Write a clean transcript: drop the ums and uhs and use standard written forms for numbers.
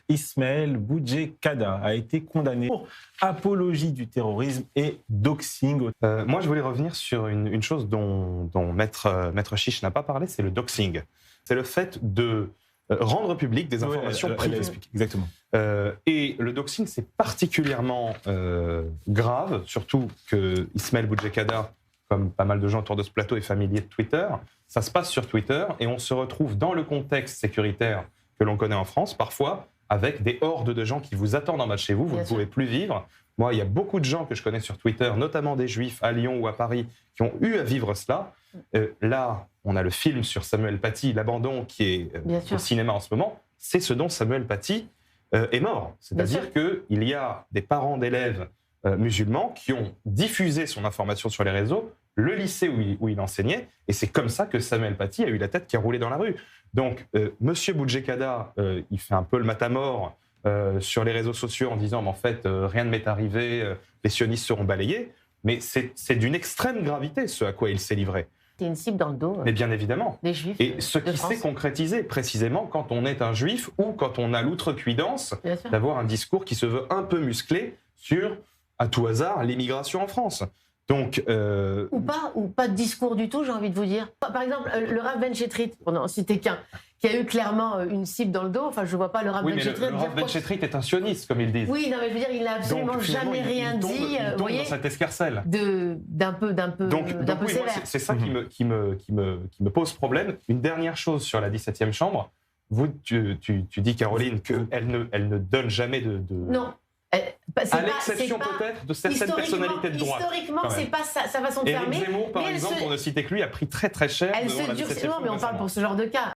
Ismaël Boudiekada a été condamné pour apologie du terrorisme et doxing. Moi, je voulais revenir sur une chose dont Maître Chiche n'a pas parlé, c'est le doxing. C'est le fait de rendre public des informations privées. Exactement. Et le doxing, c'est particulièrement grave, surtout que Ismaël Boudiekada, comme pas mal de gens autour de ce plateau, est familier de Twitter. Ça se passe sur Twitter et on se retrouve dans le contexte sécuritaire que l'on connaît en France, parfois avec des hordes de gens qui vous attendent en bas de chez vous, vous ne pouvez plus vivre. Moi, il y a beaucoup de gens que je connais sur Twitter, notamment des Juifs à Lyon ou à Paris, qui ont eu à vivre cela. Là, on a le film sur Samuel Paty, L'Abandon, qui est au cinéma en ce moment. C'est ce dont Samuel Paty est mort. C'est-à-dire qu'il y a des parents d'élèves musulmans qui ont diffusé son information sur les réseaux, le lycée où il enseignait, et c'est comme ça que Samuel Paty a eu la tête qui a roulé dans la rue. Donc, Monsieur Boudiekada, il fait un peu le matamor sur les réseaux sociaux en disant en fait, rien ne m'est arrivé, les sionistes seront balayés. Mais c'est d'une extrême gravité ce à quoi il s'est livré. C'est une cible dans le dos. Mais bien évidemment. Des Juifs. Et ce qui s'est concrétisé précisément quand on est un Juif ou quand on a l'outrecuidance d'avoir un discours qui se veut un peu musclé sur, à tout hasard, l'immigration en France. Donc, ou pas de discours du tout, j'ai envie de vous dire. Par exemple, le Rav Ben Chetrit, pour n'en citer qu'un, qui a eu clairement une cible dans le dos. Enfin, je ne vois pas le Rav Ben Chetrit. Le Rav Ben Chetrit est un sioniste, comme ils disent. Oui, non, mais je veux dire, il n'a absolument jamais rien dit. Il tombe dans cette escarcelle. D'un peu sévère. C'est ça qui me pose problème. Une dernière chose sur la 17e chambre. Tu dis, Caroline, qu'elle ne donne jamais de... Non. À l'exception peut-être de certaines personnalités de droite. Historiquement, c'est pas sa façon de fermer. Éric Zemmour, par exemple, pour ne citer que lui, a pris très très cher. Elle se durcit, mais on parle pour ce genre de cas.